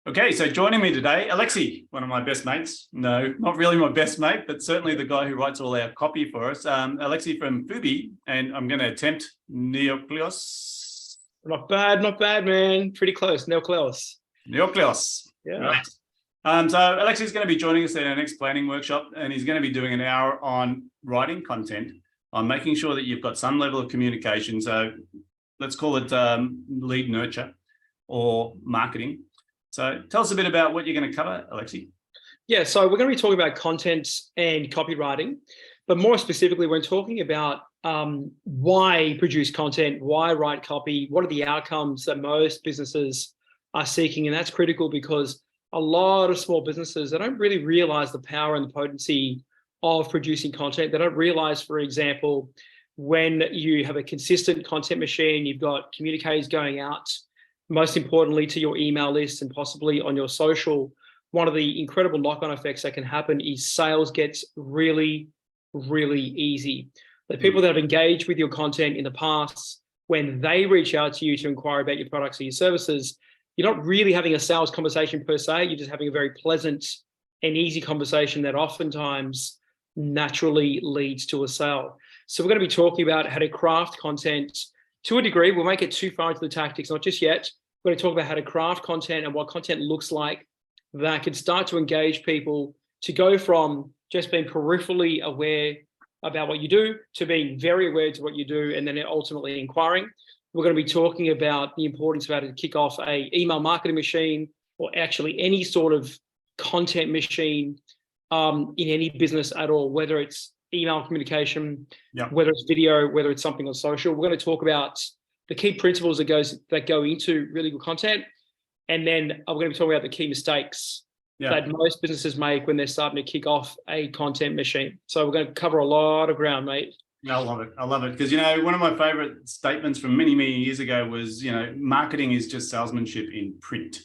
Okay, so joining me today, Alexi, one of my best mates. No, not really my best mate, but certainly the guy who writes all our copy for us. Alexi from Fubi, and I'm going to attempt Neokleos. Not bad, man. Pretty close. Neokleos. Neokleos. Yeah. Right. So Alexi's going to be joining us at our next planning workshop, and he's going to be doing an hour on writing content, on making sure that you've got some level of communication. So let's call it lead nurture or marketing. So tell us a bit about what you're going to cover, Alexi. Yeah, so we're going to be talking about content and copywriting, but more specifically, we're talking about why produce content, why write copy, what are the outcomes that most businesses are seeking. And that's critical because a lot of small businesses, they don't really realize the power and the potency of producing content. They don't realize, for example, when you have a consistent content machine, you've got communicators going out, most importantly to your email list and possibly on your social. One of the incredible knock-on effects that can happen is sales gets really, really easy. The people that have engaged with your content in the past, when they reach out to you to inquire about your products or your services, you're not really having a sales conversation per se. You're just having a very pleasant and easy conversation that oftentimes naturally leads to a sale. So we're going to be talking about how to craft content to a degree. We'll make it too far into the tactics, not just yet. We're going to talk about how to craft content and what content looks like that can start to engage people, to go from just being peripherally aware about what you do to being very aware to what you do and then ultimately inquiring. We're going to be talking about the importance of how to kick off an email marketing machine, or actually any sort of content machine in any business at all, whether it's email communication, whether it's video, whether it's something on social. We're going to talk about the key principles that go into really good content. And then we're going to be talking about the key mistakes that most businesses make when they're starting to kick off a content machine. So we're going to cover a lot of ground, mate. I love it. I love it. Because, one of my favorite statements from many, many years ago was, marketing is just salesmanship in print.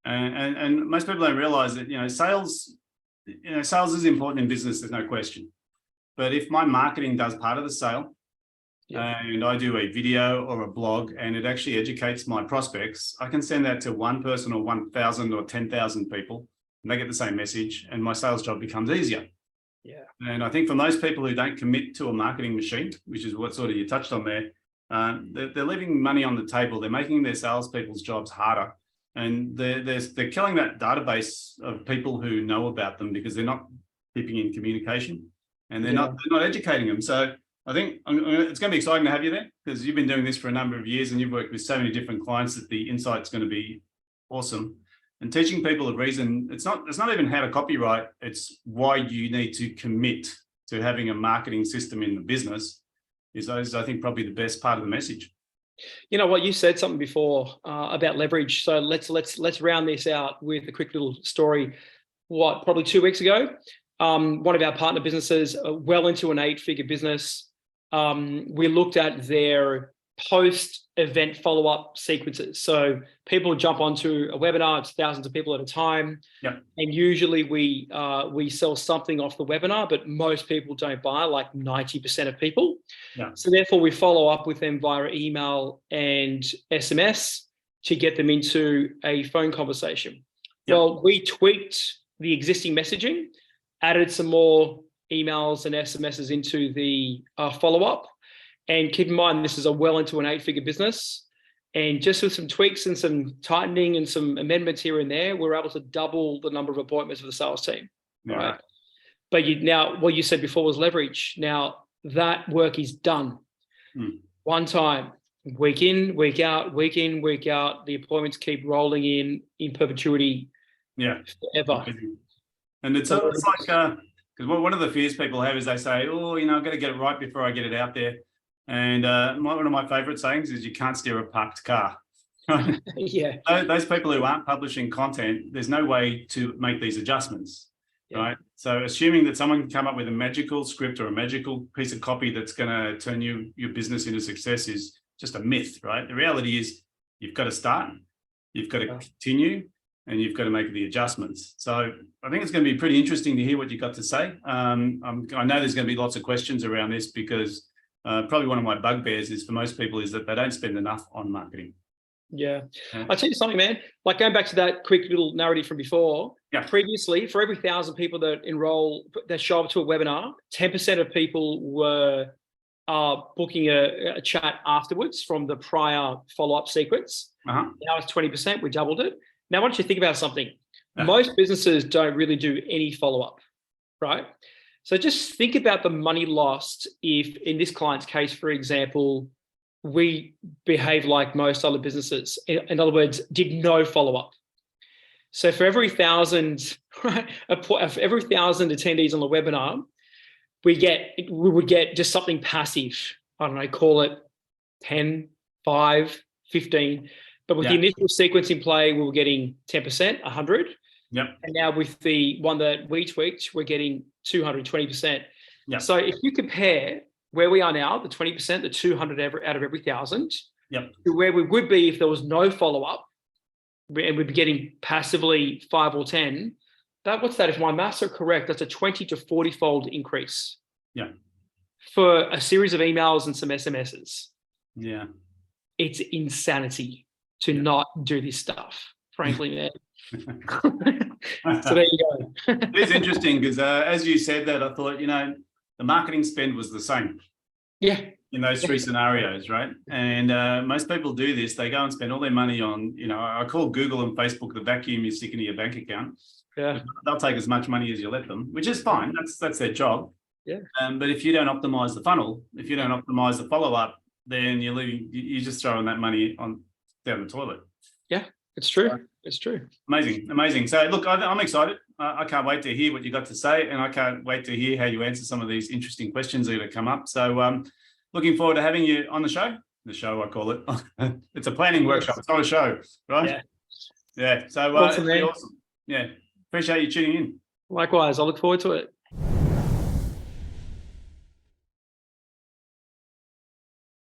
And most people don't realize that, sales is important in business. There's no question. But if my marketing does part of the sale, and I do a video or a blog and it actually educates my prospects, I can send that to one person or 1,000 or 10,000 people and they get the same message and my sales job becomes easier. And I think for most people who don't commit to a marketing machine, which is what sort of you touched on there, they're leaving money on the table. They're making their salespeople's jobs harder. And they're killing that database of people who know about them because they're not keeping in communication and they're not educating them. So I think it's going to be exciting to have you there because you've been doing this for a number of years and you've worked with so many different clients that the insight's going to be awesome. And teaching people a reason, it's not even how to copyright, it's why you need to commit to having a marketing system in the business is I think probably the best part of the message. You know what, you said something before about leverage. So let's round this out with a quick little story. Probably 2 weeks ago, one of our partner businesses, well into an 8-figure business, we looked at their post-event follow-up sequences. So people jump onto a webinar, it's thousands of people at a time. And usually we sell something off the webinar, but most people don't buy, like 90% of people. So therefore we follow up with them via email and SMS to get them into a phone conversation. Well, we tweaked the existing messaging, added some more emails and SMSs into the follow-up. And keep in mind, this is a well into an 8-figure business. And just with some tweaks and some tightening and some amendments here and there, we're able to double the number of appointments for the sales team. Right. But now what you said before was leverage. Now that work is done. One time, week in, week out, week in, week out, the appointments keep rolling in perpetuity. Forever. And it's like, because one of the fears people have is they say, oh, I've got to get it right before I get it out there. And one of my favorite sayings is you can't steer a parked car. Those people who aren't publishing content, there's no way to make these adjustments, right? So assuming that someone can come up with a magical script or a magical piece of copy that's going to turn your business into success is just a myth, right? The reality is you've got to start, you've got to continue, and you've got to make the adjustments. So I think it's going to be pretty interesting to hear what you've got to say. I know there's going to be lots of questions around this because probably one of my bugbears is for most people is that they don't spend enough on marketing. Yeah. I'll tell you something, man. Like going back to that quick little narrative from before, previously, for every 1,000 people that that show up to a webinar, 10% of people were booking a chat afterwards from the prior follow-up sequence. Now it's 20%, we doubled it. Now, why don't you think about something? Most businesses don't really do any follow-up, right? So just think about the money lost if, in this client's case, for example, we behave like most other businesses. In other words, did no follow-up. So for every 1,000, right, for every 1,000 attendees on the webinar, we would get just something passive. I don't know, call it 10, 5, 15. But with the initial sequencing play, we were getting 10%, 100. Yep. And now with the one that we tweaked, we're getting 220%. Yep. So if you compare where we are now, the 20%, the 200 out of every 1,000, to where we would be if there was no follow-up, and we'd be getting passively 5 or 10, what's that? If my maths are correct, that's a 20 to 40-fold increase. Yeah. For a series of emails and some SMSs. Yeah. It's insanity to not do this stuff, frankly, man. So there you go. It is interesting because as you said that, I thought, the marketing spend was the same. Yeah. In those three scenarios, right? And most people do this. They go and spend all their money on, I call Google and Facebook the vacuum you stick into your bank account. Yeah. They'll take as much money as you let them, which is fine. That's their job. Yeah. But if you don't optimize the funnel, if you don't optimize the follow-up, then you're just throwing that money down the toilet. Yeah, it's true. It's true. Amazing. So look, I'm excited. I can't wait to hear what you got to say, and I can't wait to hear how you answer some of these interesting questions that are going to come up. So looking forward to having you on the show. The show, I call it. It's a planning workshop. It's not a show, right? Yeah. So awesome, awesome. Yeah. Appreciate you tuning in. Likewise. I look forward to it.